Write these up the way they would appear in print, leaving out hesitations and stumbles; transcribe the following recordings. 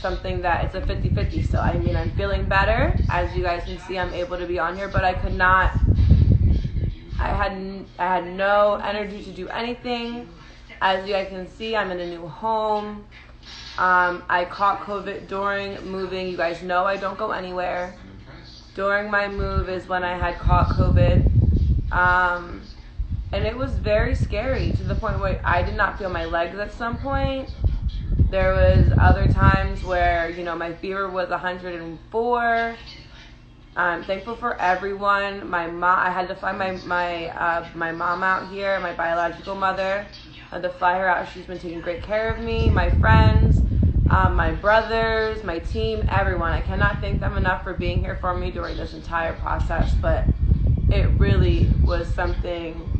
something that it's a 50-50 still. I mean, I'm feeling better. As you guys can see, I'm able to be on here, but I could not, I had no energy to do anything. As you guys can see, I'm in a new home. I caught COVID during moving. You guys know I don't go anywhere. During my move is when I had caught COVID. And it was very scary to the point where I did not feel my legs at some point. There was other times where, you know, my fever was 104. I'm thankful for everyone. My mom, I had to fly my mom out here, my biological mother. I had to fly her out. She's been taking great care of me. My friends, my brothers, my team, everyone. I cannot thank them enough for being here for me during this entire process. But it really was something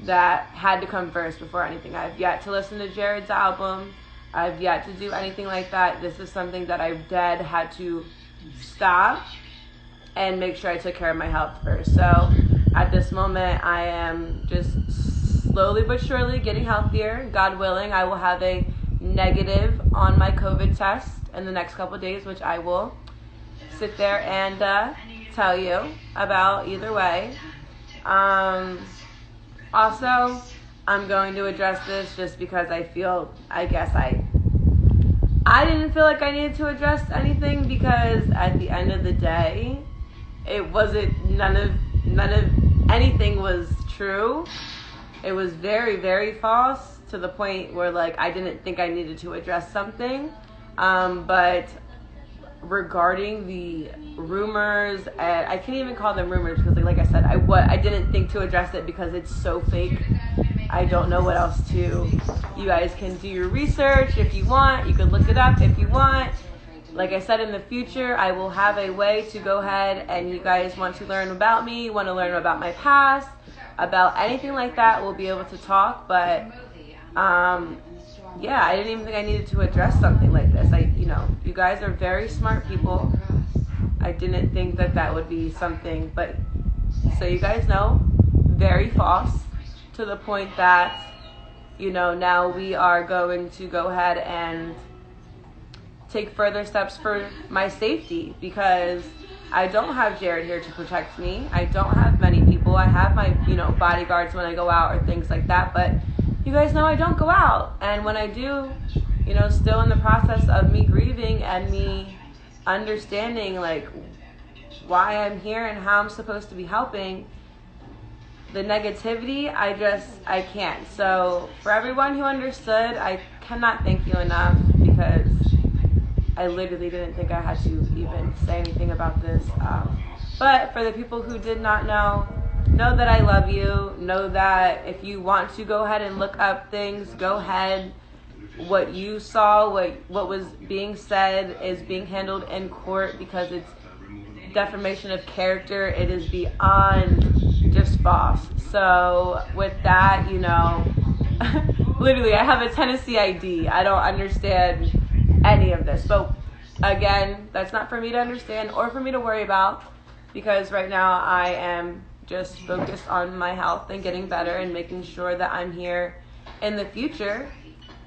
that had to come first before anything. I've yet to listen to Jared's album. I've yet to do anything like that. This is something that I had to stop and make sure I took care of my health first. So at this moment, I am just slowly but surely getting healthier. God willing, I will have a negative on my COVID test in the next couple of days, which I will sit there and tell you about either way. Also, I'm going to address this just because I feel, I didn't feel like I needed to address anything, because at the end of the day, it wasn't, none of anything was true. It was very, very false, to the point where, like, I didn't think I needed to address something. But regarding the rumors, and I can't even call them rumors, because like I said, I didn't think to address it because it's so fake. I don't know what else to. You guys can do your research if you want. You can look it up if you want. Like I said, in the future, I will have a way to go ahead, and you guys want to learn about me, want to learn about my past, about anything like that, we'll be able to talk. But yeah, I didn't even think I needed to address something like this. You guys are very smart people. I didn't think that would be something, but so you guys know, very false, to the point that, now we are going to go ahead and take further steps for my safety, because I don't have Jared here to protect me. I don't have many people. I have my, bodyguards when I go out or things like that, but you guys know I don't go out. And when I do, still in the process of me grieving and me understanding, like, why I'm here and how I'm supposed to be helping, the negativity, I can't. So for everyone who understood, I cannot thank you enough, because I literally didn't think I had to even say anything about this. But for the people who did not know that I love you. Know that if you want to go ahead and look up things, go ahead. What you saw, what was being said is being handled in court, because it's defamation of character. It is beyond just false. So with that, literally I have a Tennessee ID. I don't understand any of this. But again, that's not for me to understand or for me to worry about, because right now I am just focused on my health and getting better and making sure that I'm here in the future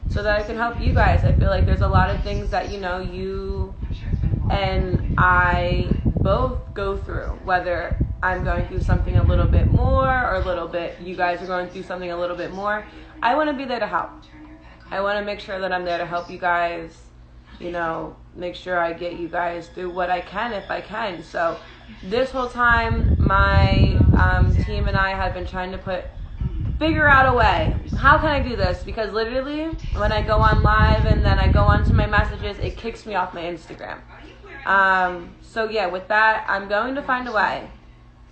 so that I can help you guys. I feel like there's a lot of things that, you and I both go through, whether I'm going through something a little bit more or you guys are going through something a little bit more. I want to be there to help. I want to make sure that I'm there to help you guys, make sure I get you guys through what I can if I can. So this whole time, my team and I have been trying to figure out a way. How can I do this? Because literally, when I go on live and then I go onto my messages, it kicks me off my Instagram. So yeah, with that, I'm going to find a way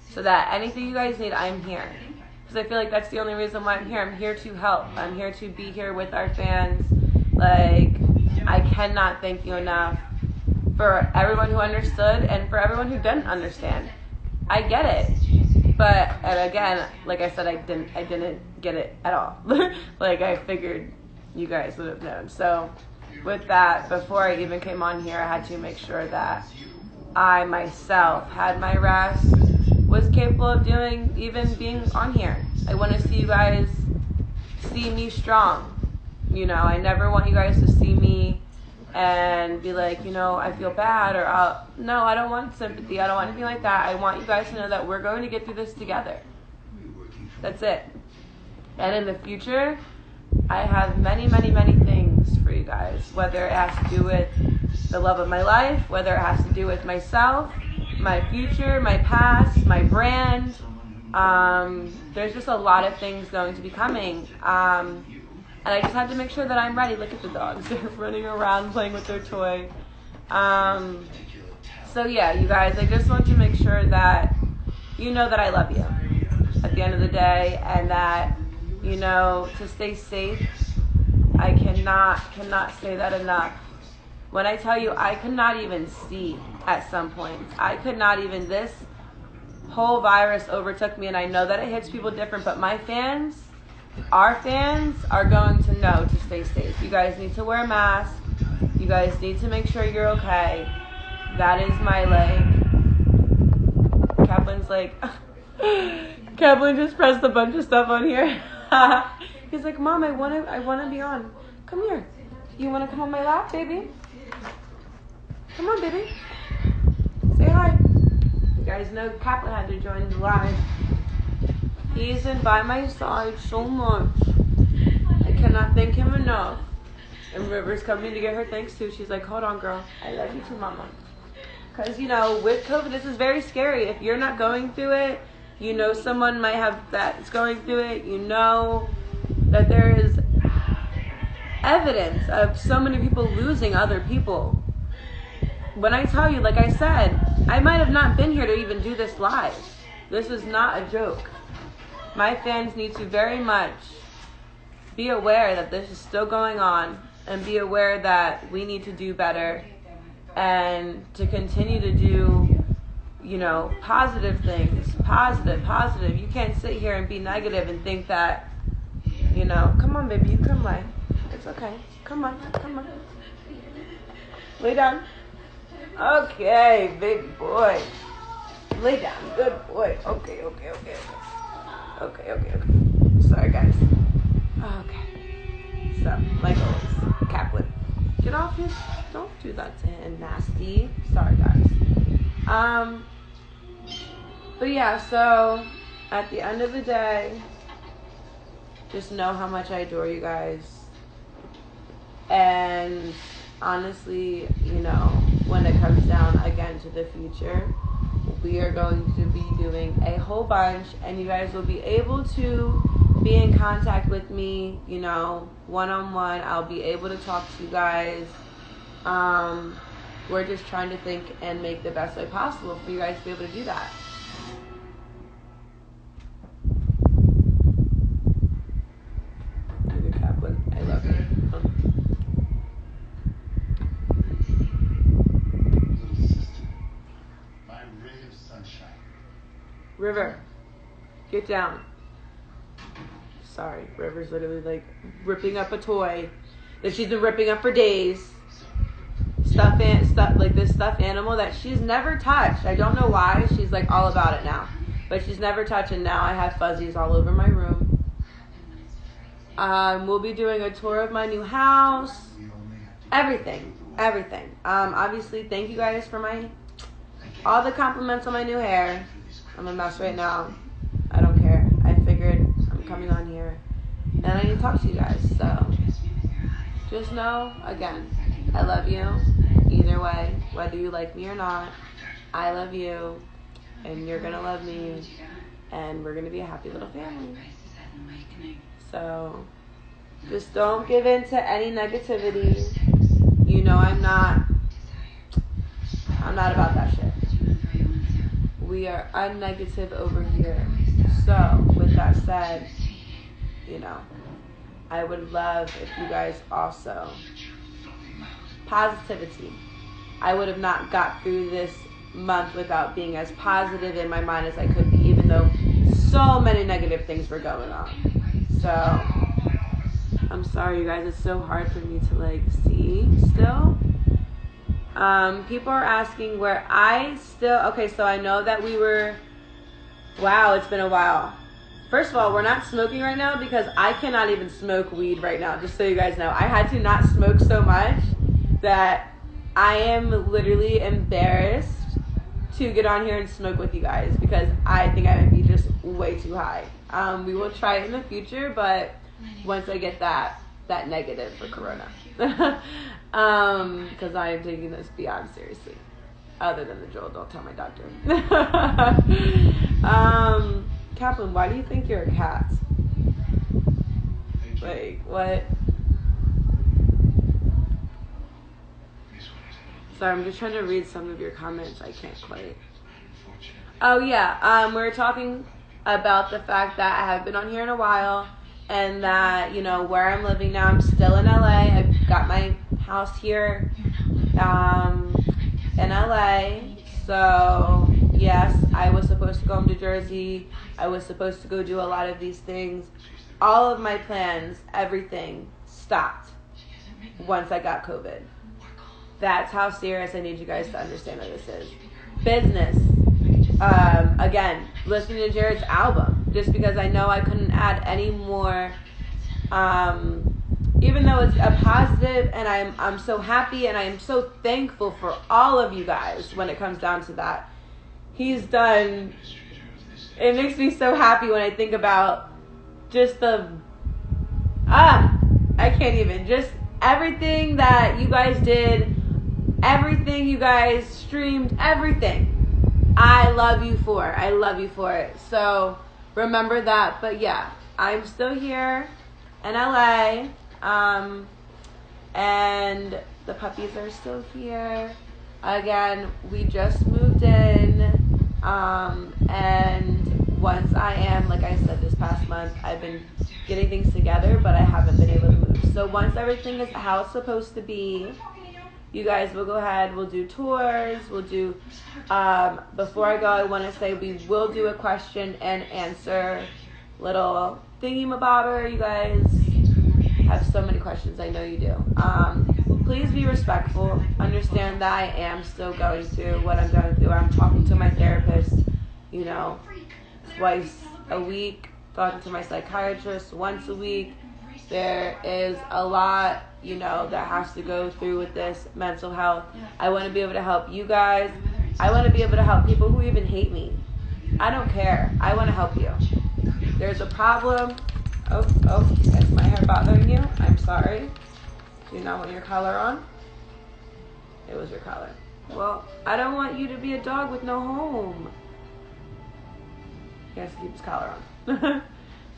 so that anything you guys need, I'm here. Because I feel like that's the only reason why I'm here. I'm here to help. I'm here to be here with our fans. Like, I cannot thank you enough for everyone who understood and for everyone who didn't understand. I get it. But, and again, like I said, I didn't get it at all. Like, I figured you guys would have known. So with that, before I even came on here, I had to make sure that I myself had my rest, was capable of even being on here. I want to see you guys see me strong. I never want you guys to see me and be like, you know, I feel bad, or no, I don't want sympathy. I don't want anything like that. I want you guys to know that we're going to get through this together. That's it. And in the future, I have many, many, many things for you guys, whether it has to do with the love of my life, whether it has to do with myself, my future, my past, my brand. There's just a lot of things going to be coming. And I just have to make sure that I'm ready. Look at the dogs. They're running around playing with their toy. So yeah, you guys, I just want to make sure that you know that I love you at the end of the day, and that, you know, to stay safe. I cannot say that enough. When I tell you, I could not even see at some points. I could not even, this whole virus overtook me, and I know that it hits people different, but my fans, our fans, are going to know to stay safe. You guys need to wear a mask. You guys need to make sure you're okay. That is my Kaplan's like, Kaplan just pressed a bunch of stuff on here. He's like, Mom, I wanna be on. Come here. You wanna come on my lap, baby? Come on, baby. Say hi. You guys know Kaplan had to join the live. He's in by my side so much. I cannot thank him enough. And River's coming to get her thanks too. She's like, hold on, girl. I love you too, Mama. Because, you know, with COVID, this is very scary. If you're not going through it, you know someone might have that's going through it. You know that there is evidence of so many people losing other people. When I tell you, like I said, I might have not been here to even do this live. This is not a joke. My fans need to very much be aware that this is still going on, and be aware that we need to do better and to continue to do, you know, positive things. Positive. You can't sit here and be negative and think that, you know, come on, baby, you can lay. It's okay. Come on. Lay down. Okay, big boy. Lay down. Good boy. Okay. Sorry, guys. Okay. So, like always, Kaplan, get off his. Don't do that to him, nasty. Sorry, guys. But yeah, so at the end of the day, just know how much I adore you guys. And honestly, you know, when it comes down again to the future, we are going to be doing a whole bunch, and you guys will be able to be in contact with me, you know, one-on-one. I'll be able to talk to you guys. We're just trying to think and make the best way possible for you guys to be able to do that. You're the Kaplan. I love you. River, get down. Sorry, River's literally like ripping up a toy that she's been ripping up for days. Stuff like this stuffed animal that she's never touched. I don't know why. She's like all about it now, but she's never touched, and now I have fuzzies all over my room. We'll be doing a tour of my new house. Everything. Obviously, thank you guys for all the compliments on my new hair. I'm a mess right now. I don't care. I figured I'm coming on here, and I need to talk to you guys. So just know, again, I love you. Either way, whether you like me or not, I love you, and you're gonna love me, and we're gonna be a happy little family. So just don't give in to any negativity. You know I'm not about that shit. We are unnegative over here. So with that said, you know, I would love if you guys also positivity. I would have not got through this month without being as positive in my mind as I could be, even though so many negative things were going on. So I'm sorry, you guys. It's so hard for me to like see still. People are asking where I still. Okay, so I know that we were. Wow, it's been a while. First of all, we're not smoking right now because I cannot even smoke weed right now. Just so you guys know, I had to not smoke so much that I am literally embarrassed to get on here and smoke with you guys because I think I might be just way too high. We will try it in the future, but once I get that negative for Corona. Because I am taking this beyond seriously. Other than the Joel, don't tell my doctor. Kaplan, why do you think you're a cat? Like, what? Sorry, I'm just trying to read some of your comments. I can't quite. Oh, yeah. We were talking about the fact that I have been on here in a while and that, you know, where I'm living now, I'm still in LA. I've got my house here in LA. So, yes, I was supposed to go home to Jersey. I was supposed to go do a lot of these things. All of my plans, everything stopped once I got COVID. That's how serious I need you guys to understand what this is. Business. Again, listening to Jared's album. Just because I know I couldn't add any more. Even though it's a positive and I'm so happy and I am so thankful for all of you guys when it comes down to that. He's done. It makes me so happy when I think about just I can't even. Just everything that you guys did. Everything you guys streamed, everything. I love you for it. I love you for it. So remember that. But yeah, I'm still here in LA. And the puppies are still here. Again, we just moved in. And once I am, like I said this past month, I've been getting things together, but I haven't been able to move. So once everything is how it's supposed to be, you guys will go ahead, we'll do tours, we'll do, before I go, I want to say we will do a question and answer little thingy-mabobber. You guys have so many questions, I know you do. Please be respectful. Understand that I am still going through what I'm going through. I'm talking to my therapist, you know, twice a week, talking to my psychiatrist once a week. There is a lot, you know, that has to go through with this mental health. I want to be able to help you guys. I want to be able to help people who even hate me. I don't care. I want to help you. There's a problem. Oh, is my hair bothering you? I'm sorry. Do you not want your collar on? It was your collar. Well, I don't want you to be a dog with no home. He has to keep his collar on.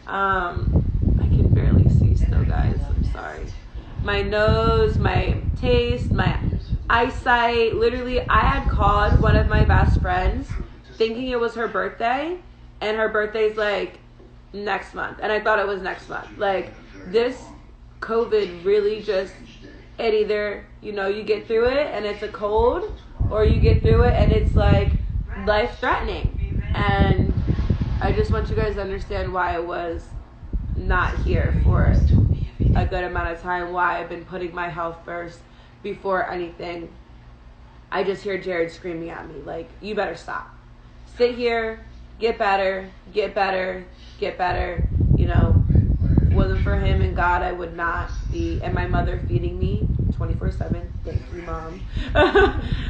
I can barely see still, guys. I'm sorry. My nose, my taste, my eyesight. Literally, I had called one of my best friends thinking it was her birthday, and her birthday's like next month, and I thought it was next month. Like, this COVID really just, it either, you know, you get through it and it's a cold, or you get through it and it's like life-threatening. And I just want you guys to understand why I was not here for a good amount of time, why I've been putting my health first before anything. I just hear Jared screaming at me like, you better stop. Sit here, get better, get better, get better. You know, if it wasn't for him and God, I would not be, and my mother feeding me 24/7. Thank you, Mom.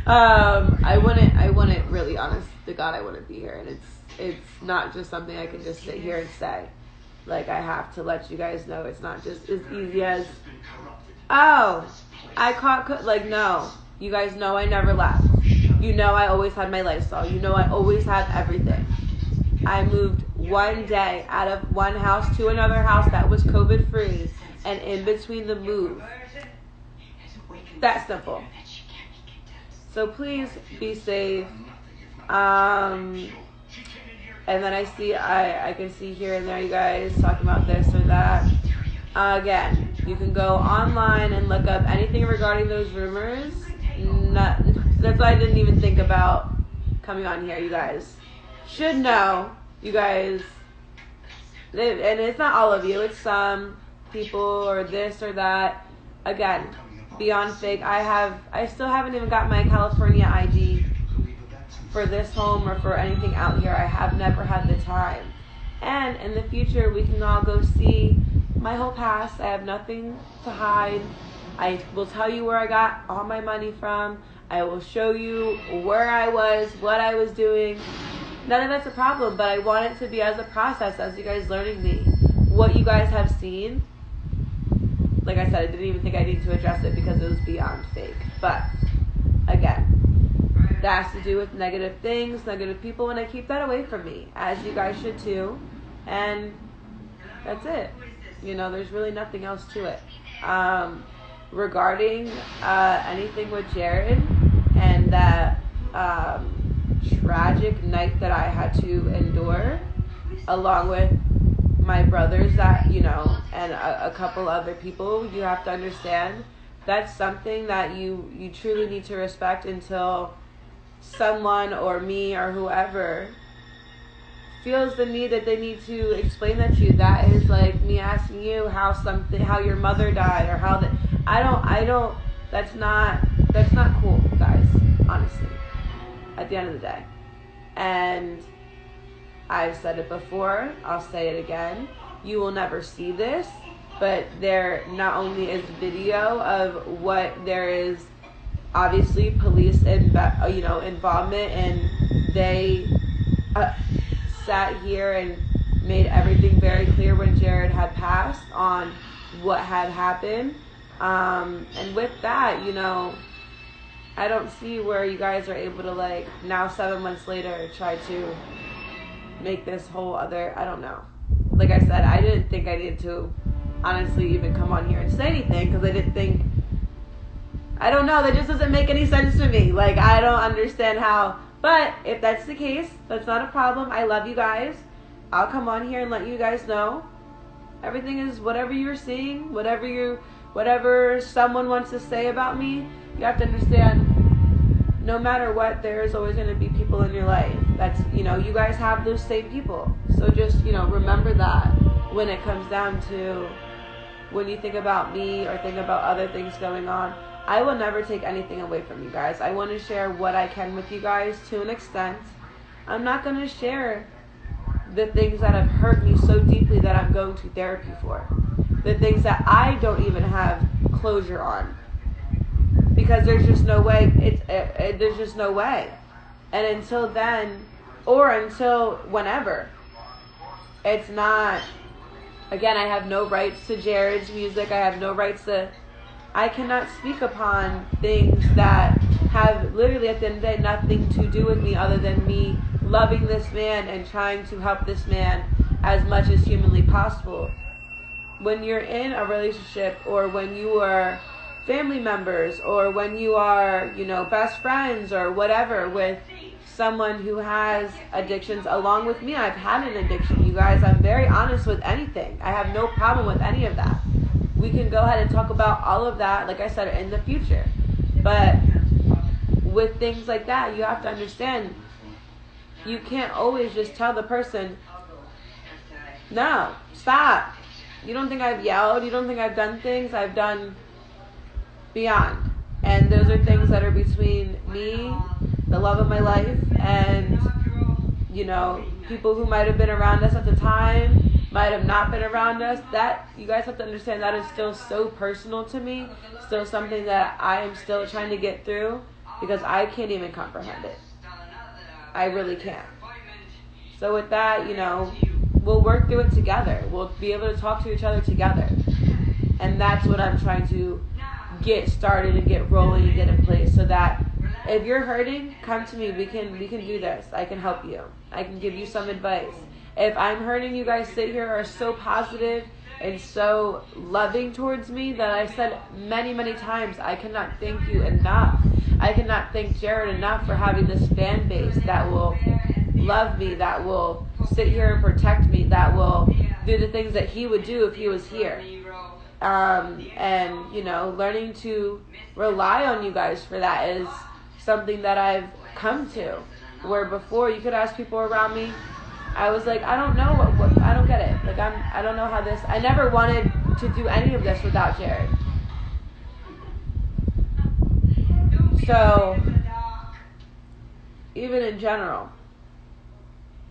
I wouldn't really, honest to God, I wouldn't be here. And it's not just something I can just sit here and say. Like, I have to let you guys know it's not just as easy as, oh, I caught, like, no. You guys know I never left. You know I always had my lifestyle. You know I always had everything. I moved one day out of one house to another house that was COVID-free, and in between the move. That simple. So please be safe. And then I can see here and there you guys talking about this or that. Again, you can go online and look up anything regarding those rumors. That's why I didn't even think about coming on here. You guys should know. You guys, and it's not all of you. It's some people or this or that. Again, beyond fake. I still haven't even got my California ID for this home or for anything out here. I have never had the time. And in the future, we can all go see my whole past. I have nothing to hide. I will tell you where I got all my money from. I will show you where I was, what I was doing. None of that's a problem, but I want it to be as a process, as you guys learning me. What you guys have seen, like I said, I didn't even think I needed to address it because it was beyond fake. But, again, that has to do with negative things, negative people, and I keep that away from me, as you guys should too. And that's it. There's really nothing else to it. Regarding anything with Jared and that tragic night that I had to endure, along with my brothers and a couple other people, you have to understand that's something that you truly need to respect until someone or me or whoever feels the need that they need to explain that to you. That is like me asking you how your mother died, or how that's not cool, guys, honestly, at the end of the day. And I've said it before, I'll say it again, you will never see this, but there not only is video of what there is, obviously police involvement, and they sat here and made everything very clear when Jared had passed on what had happened. And with that, I don't see where you guys are able to, now 7 months later, try to make this whole other, I don't know. Like I said, I didn't think I needed to honestly even come on here and say anything, because I didn't think, I don't know, that just doesn't make any sense to me. I don't understand how. But if that's the case, that's not a problem. I love you guys. I'll come on here and let you guys know. Everything is whatever you're seeing, whatever someone wants to say about me. You have to understand, no matter what, there's always going to be people in your life. That's, you guys have those same people. So just, remember that when it comes down to when you think about me or think about other things going on. I will never take anything away from you guys. I want to share what I can with you guys to an extent. I'm not going to share the things that have hurt me so deeply that I'm going to therapy for. The things that I don't even have closure on. Because there's just no way. There's just no way. And until then, or until whenever, it's not, again, I have no rights to Jared's music. I have no rights to, I cannot speak upon things that have literally at the end of the day nothing to do with me other than me loving this man and trying to help this man as much as humanly possible. When you're in a relationship, or when you are family members, or when you are, best friends or whatever with someone who has addictions, along with me, I've had an addiction, you guys. I'm very honest with anything. I have no problem with any of that. We can go ahead and talk about all of that, like I said, in the future. But with things like that, you have to understand, you can't always just tell the person, no, stop. You don't think I've yelled? You don't think I've done things? I've done beyond. And those are things that are between me, the love of my life, and, people who might have been around us at the time, might have not been around us. That, you guys have to understand, that is still so personal to me, still something that I am still trying to get through, because I can't even comprehend it. I really can't. So with that, we'll work through it together. We'll be able to talk to each other together. And that's what I'm trying to get started and get rolling and get in place, so that if you're hurting, come to me. We can do this. I can help you. I can give you some advice. If I'm hurting, you guys sit here are so positive and so loving towards me that I said many, many times, I cannot thank you enough. I cannot thank Jared enough for having this fan base that will love me, that will sit here and protect me, that will do the things that he would do if he was here. And, learning to rely on you guys for that is something that I've come to. Where before, you could ask people around me, I was like, I don't know what I don't get it. I don't know how this, I never wanted to do any of this without Jared. So, even in general,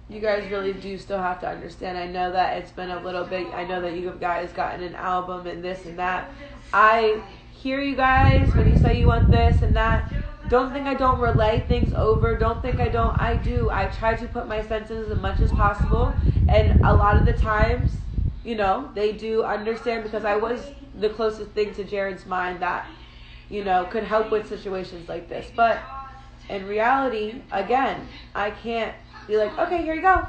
you guys really do still have to understand. I know that it's been a little bit, I know that you guys gotten an album and this and that. I hear you guys when you say you want this and that. Don't think I don't relay things over. Don't think I don't. I do. I try to put my senses as much as possible. And a lot of the times, you know, they do understand because I was the closest thing to Jared's mind that, you know, could help with situations like this. But in reality, again, I can't be like, okay, here you go.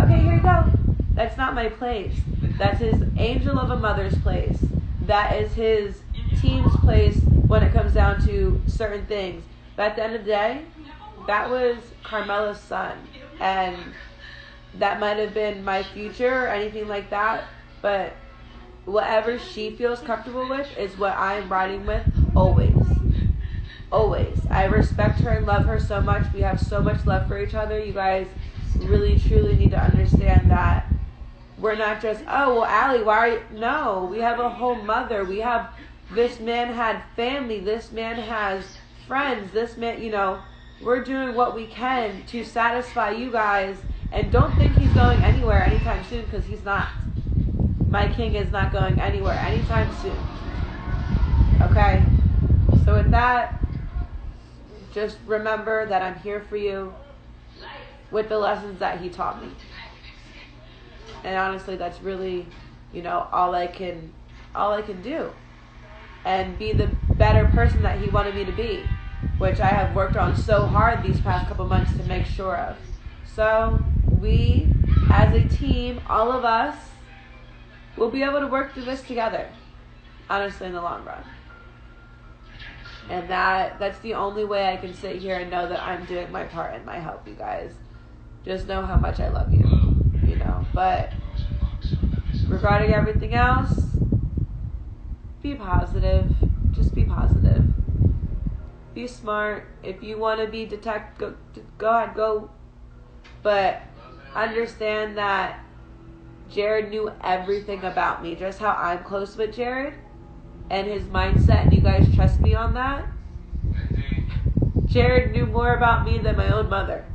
Okay, here you go. That's not my place. That's his angel of a mother's place. That is his team's place when it comes down to certain things. But at the end of the day, that was Carmela's son. And that might have been my future or anything like that. But whatever she feels comfortable with is what I'm riding with always. Always. I respect her and love her so much. We have so much love for each other. You guys really, truly need to understand that we're not just, oh, well, Allie, why are you? No, we have a whole mother. We have, this man had family. This man has friends. This man, you know, we're doing what we can to satisfy you guys. And don't think he's going anywhere anytime soon, because he's not. My king is not going anywhere anytime soon. Okay? So with that, just remember that I'm here for you with the lessons that he taught me. And honestly, that's really, you know, all I can do. And be the better person that he wanted me to be, which I have worked on so hard these past couple months to make sure of. So we, as a team, all of us, will be able to work through this together, honestly, in the long run. And that's the only way I can sit here and know that I'm doing my part and my help, you guys. Just know how much I love you, you know. But regarding everything else, be positive. Just be positive. Be smart. If you want to be go ahead, go. But understand that Jared knew everything about me, just how I'm close with Jared and his mindset, and you guys trust me on that. Jared knew more about me than my own mother.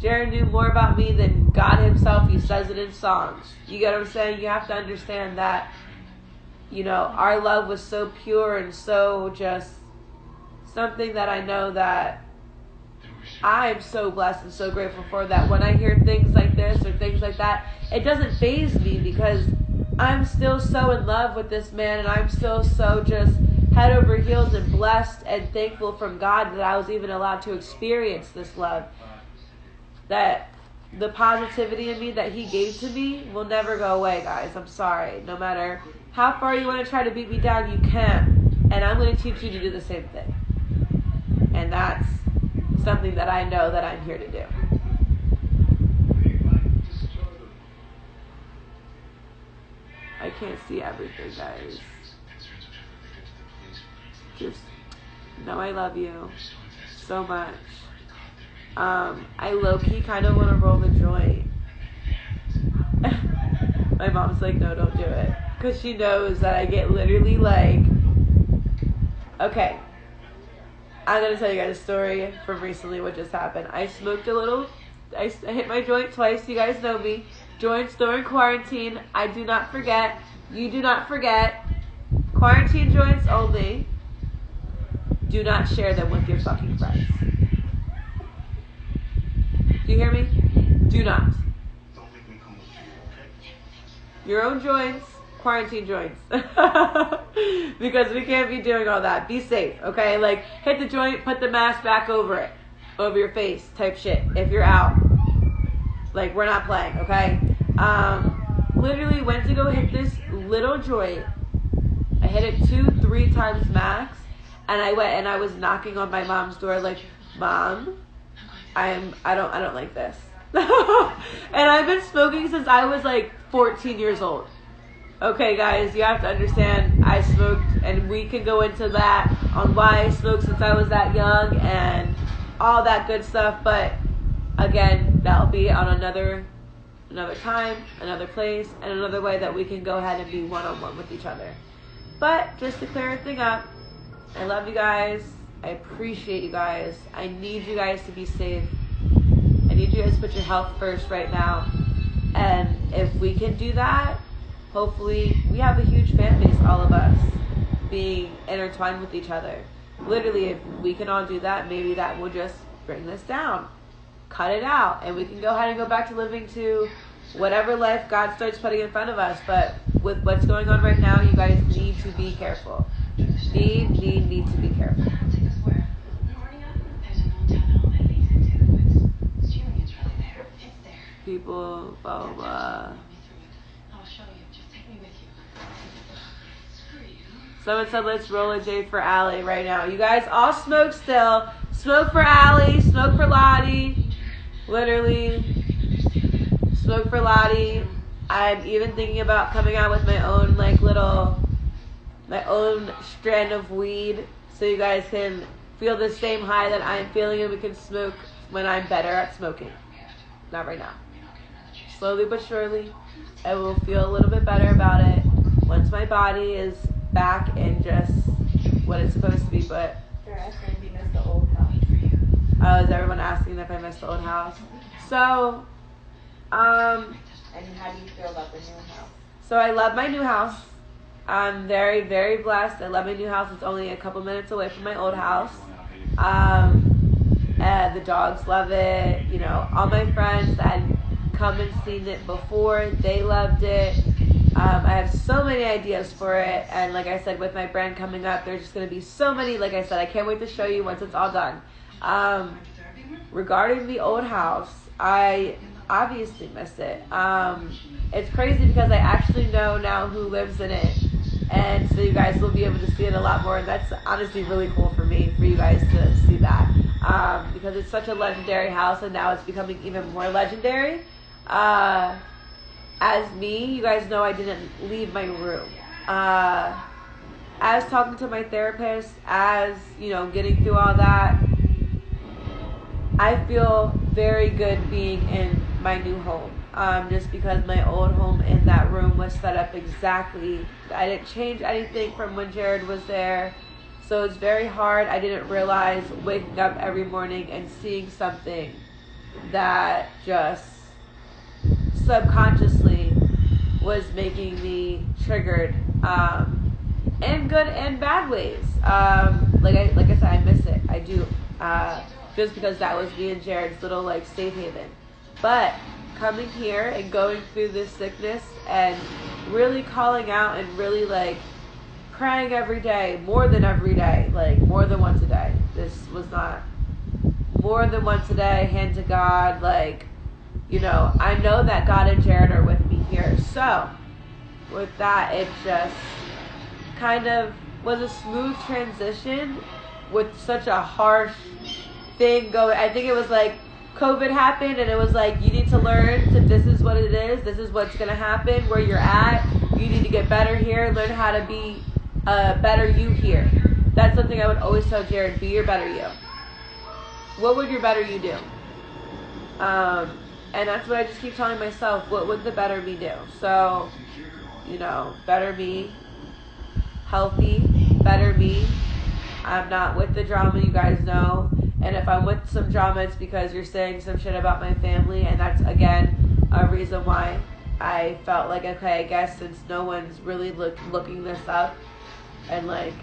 Jared knew more about me than God himself. He says it in songs. You get what I'm saying? You have to understand that, you know, our love was so pure and so just something that I know that I'm so blessed and so grateful for, that when I hear things like this or things like that, it doesn't faze me, because I'm still so in love with this man, and I'm still so just head over heels and blessed and thankful from God that I was even allowed to experience this love. That the positivity in me that he gave to me will never go away, guys. I'm sorry. No matter how far you want to try to beat me down, you can. And I'm going to teach you to do the same thing. And that's something that I know that I'm here to do. I can't see everything, guys. Just know I love you so much. I low-key kind of want to roll the joint. My mom's like, no, don't do it. Because she knows that I get literally like... Okay. I'm going to tell you guys a story from recently what just happened. I smoked a little... I hit my joint twice. You guys know me. Joints during quarantine. I do not forget. You do not forget. Quarantine joints only. Do not share them with your fucking friends. Do you hear me? Do not. Your own joints, quarantine joints. Because we can't be doing all that. Be safe, okay? Like, hit the joint, put the mask back over it. Over your face type shit. If you're out. Like, we're not playing, okay? Literally went to go hit this little joint. I hit it 2-3 times max. And I went and I was knocking on my mom's door like, Mom, I don't like this. And I've been smoking since I was like 14 years old. Okay, guys, you have to understand, I smoked, and we can go into that on why I smoked since I was that young and all that good stuff. But again, that'll be on another time, another place, and another way that we can go ahead and be one-on-one with each other. But just to clear everything up, I love you guys. I appreciate you guys. I need you guys to be safe. I need you guys to put your health first right now. And if we can do that, hopefully we have a huge fan base, all of us. being intertwined with each other. Literally, if we can all do that, maybe that will just bring this down. Cut it out, and we can go ahead and go back to living to whatever life God starts putting in front of us. But with what's going on right now, you guys need to be careful. Need to be careful. People, blah, blah, blah. Someone said, let's roll a J for Allie right now. You guys all smoke still. Smoke for Allie. Smoke for Lotti. Literally. Smoke for Lotti. I'm even thinking about coming out with my own, like, my own strand of weed. So you guys can feel the same high that I'm feeling, and we can smoke when I'm better at smoking. Not right now. Slowly but surely, I will feel a little bit better about it once my body is back in just what it's supposed to be. But they're asking if you miss the old house. Is everyone asking if I miss the old house? So, and how do you feel about the new house? So I love my new house. I'm very, very blessed. I love my new house. It's only a couple minutes away from my old house. And the dogs love it. You know, all my friends that had come and seen it before, they loved it. I have so many ideas for it, and like I said, with my brand coming up, there's just going to be so many. Like I said, I can't wait to show you once it's all done. Regarding the old house, I obviously miss it. It's crazy because I actually know now who lives in it, and so you guys will be able to see it a lot more, and that's honestly really cool for me, for you guys to see that, because it's such a legendary house, and now it's becoming even more legendary. As me, you guys know I didn't leave my room. As talking to my therapist, as, you know, getting through all that, I feel very good being in my new home. Just because my old home in that room was set up exactly. I didn't change anything from when Jared was there. So it's very hard. I didn't realize waking up every morning and seeing something that just subconsciously was making me triggered, in good and bad ways. Like I said, I miss it. I do. Just because that was me and Jared's little, like, safe haven. But coming here and going through this sickness and really calling out and really, like, praying every day, more than every day, like more than once a day. This was not more than once a day, hand to God, like, you know, I know that God and Jared are with me here. So with that, it just kind of was a smooth transition with such a harsh thing going. I think it was like COVID happened, and it was like, you need to learn to, this is what it is, this is what's going to happen, where you're at, you need to get better here, learn how to be a better you here. That's something I would always tell Jared, be your better you. What would your better you do? And that's what I just keep telling myself, what would the better me do? So, you know, better me, healthy, better me. I'm not with the drama, you guys know. And if I'm with some drama, it's because you're saying some shit about my family. And that's, again, a reason why I felt like, okay, I guess since no one's really looking this up and, like,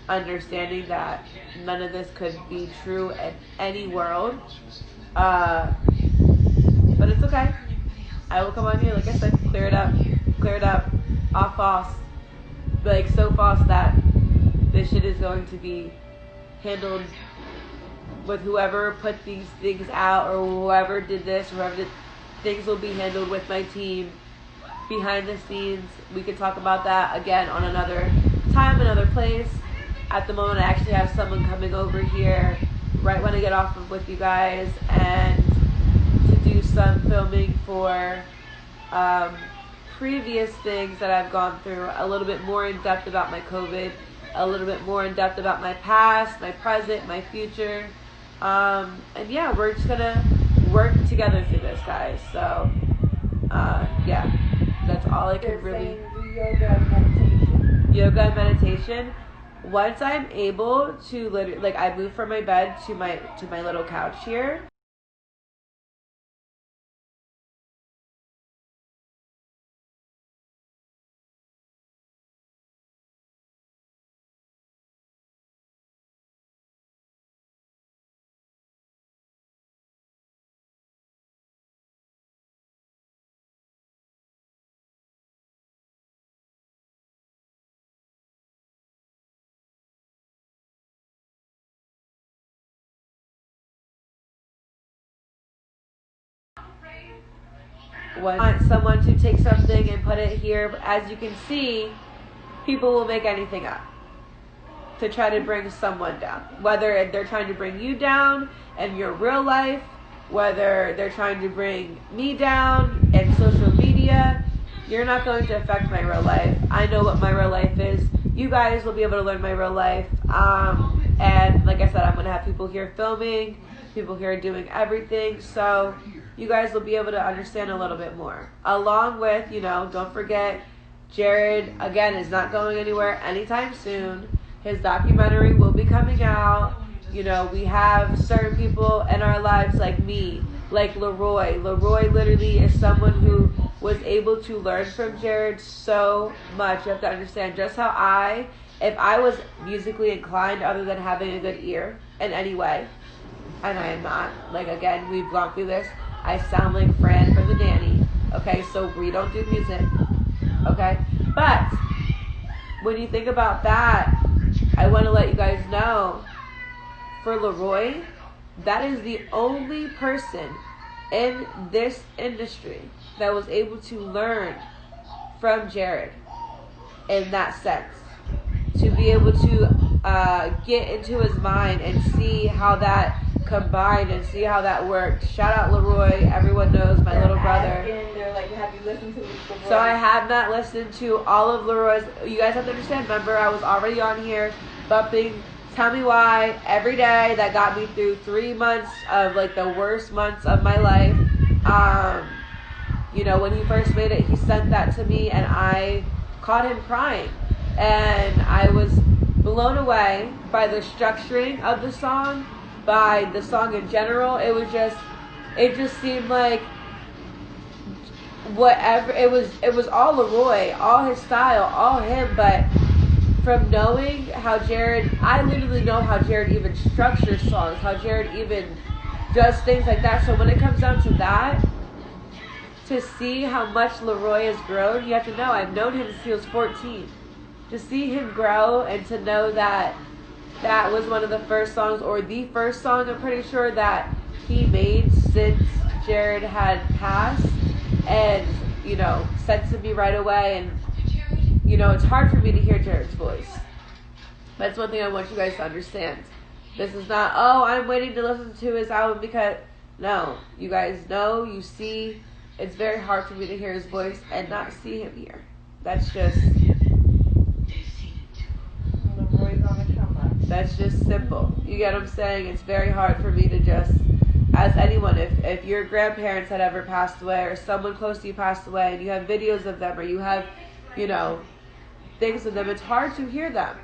understanding that none of this could be true in any world, but it's okay. I will come on here, like I said, clear it up, all false, like so false that this shit is going to be handled with whoever put these things out, or whoever did this, whoever did, things will be handled with my team behind the scenes. We can talk about that again on another time, another place. At the moment, I actually have someone coming over here right when I get off with you guys, and to do some filming for previous things that I've gone through, a little bit more in depth about my COVID, a little bit more in depth about my past, my present, my future. And yeah, we're just gonna work together through this, guys. So yeah, that's all I can really. Yoga and meditation. Yoga and meditation. Once I'm able to literally, like, I move from my bed to my little couch here. want someone to take something and put it here. But as you can see, people will make anything up to try to bring someone down. Whether they're trying to bring you down in your real life, whether they're trying to bring me down in social media, you're not going to affect my real life. I know what my real life is. You guys will be able to learn my real life. And like I said, I'm going to have people here filming, people here doing everything. So you guys will be able to understand a little bit more. Along with, don't forget, Jared, again, is not going anywhere anytime soon. His documentary will be coming out. We have certain people in our lives like me, like Leroy. Leroy literally is someone who was able to learn from Jared so much. You have to understand just how if I was musically inclined other than having a good ear in any way, and I am not, again, we've gone through this, I sound like Fran from the Nanny, okay? So we don't do music, okay? But when you think about that, I want to let you guys know, for Leroy, that is the only person in this industry that was able to learn from Jared in that sense. To be able to get into his mind and see how that combined and see how that worked. Shout out Leroy. Everyone knows my little brother. They're like, have you listened to Leroy? So I have not listened to all of Leroy's. You guys have to understand. Remember, I was already on here bumping Tell Me Why every day. That got me through 3 months of the worst months of my life. When he first made it, he sent that to me and I caught him crying. And I was blown away by the structuring of the song, by the song in general. It just seemed like whatever, it was all Leroy, all his style, all him. But from knowing how Jared, I literally know how Jared even structures songs, how Jared even does things like that. So when it comes down to that, to see how much Leroy has grown, you have to know, I've known him since he was 14. To see him grow and to know that that was one of the first songs, or the first song, I'm pretty sure, that he made since Jared had passed, and, sent to me right away. And, it's hard for me to hear Jared's voice. That's one thing I want you guys to understand. This is not, I'm waiting to listen to his album because, no, you guys know, you see, it's very hard for me to hear his voice and not see him here. That's just... That's just simple. You get what I'm saying? It's very hard for me to just, as anyone, if your grandparents had ever passed away or someone close to you passed away and you have videos of them or you have, things of them, it's hard to hear them.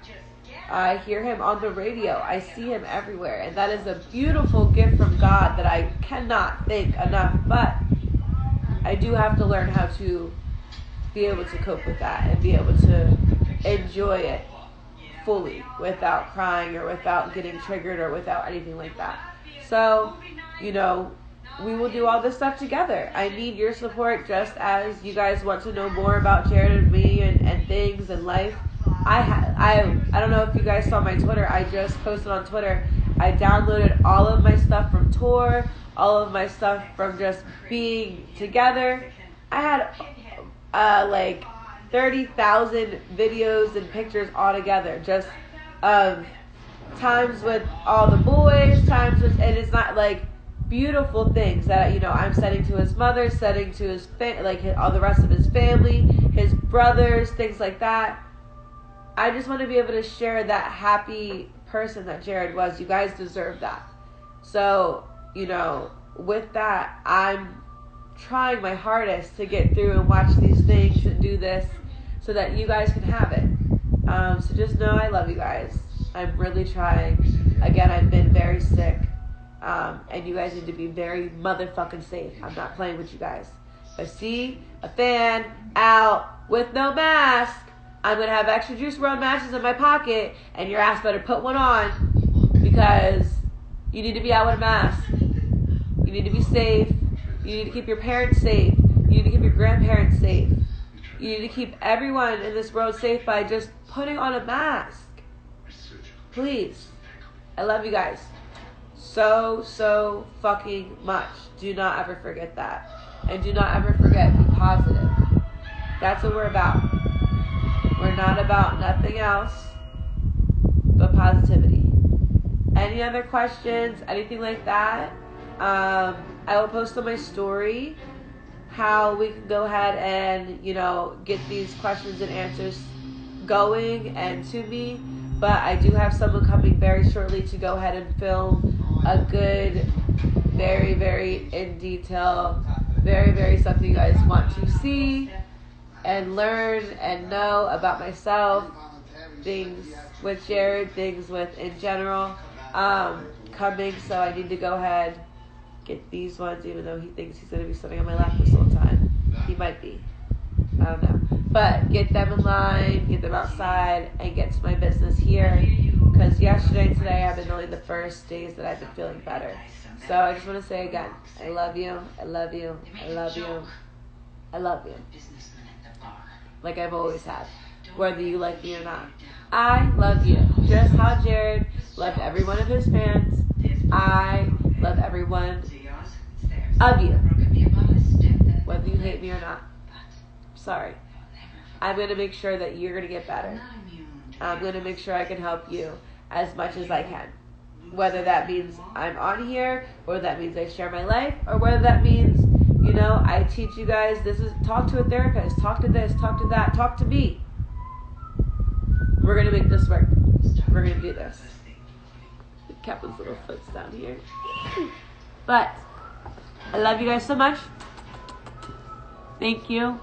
I hear him on the radio. I see him everywhere. And that is a beautiful gift from God that I cannot thank enough. But I do have to learn how to be able to cope with that and be able to enjoy it fully without crying or without getting triggered or without anything like that. So, we will do all this stuff together. I need your support just as you guys want to know more about Jared and me and things and life. I don't know if you guys saw my Twitter. I just posted on Twitter. I downloaded all of my stuff from tour, all of my stuff from just being together. I had 30,000 videos and pictures all together, just of times with all the boys, times with, and it's not beautiful things that I'm sending to his mother, sending to his all the rest of his family, his brothers, things like that. I just want to be able to share that happy person that Jared was. You guys deserve that. So with that, I'm trying my hardest to get through and watch these things and do this so that you guys can have it. So just know I love you guys. I'm really trying. Again, I've been very sick. And you guys need to be very motherfucking safe. I'm not playing with you guys. If I see a fan out with no mask, I'm going to have extra Juice Wrld matches in my pocket, and your ass better put one on, because you need to be out with a mask. You need to be safe. You need to keep your parents safe. You need to keep your grandparents safe. You need to keep everyone in this world safe by just putting on a mask. Please. I love you guys so fucking much. Do not ever forget that. And do not ever forget, be positive. That's what we're about. We're not about nothing else but positivity. Any other questions, anything like that, I will post on my story how we can go ahead and, get these questions and answers going and to me. But I do have someone coming very shortly to go ahead and film a good, very, very in detail, very, very something you guys want to see and learn and know about myself, things with Jared, things with in general, coming. So I need to go ahead, get these ones, even though he thinks he's going to be sitting on my lap this whole time. He might be. I don't know. But get them in line, get them outside, and get to my business here. Because yesterday and today have been only the first days that I've been feeling better. So I just want to say again, I love you, I love you, I love you, I love you. Like I've always had, whether you like me or not. I love you. Just how Jared loved every one of his fans. I love every one of you, whether you hate me or not. Sorry. I'm going to make sure that you're going to get better. I'm going to make sure I can help you as much as I can. Whether that means I'm on here, or that means I share my life, or whether that means, I teach you guys, talk to a therapist, talk to this, talk to that, talk to me. We're going to make this work. We're going to do this. Kaplan's little foot's down here. But I love you guys so much. Thank you.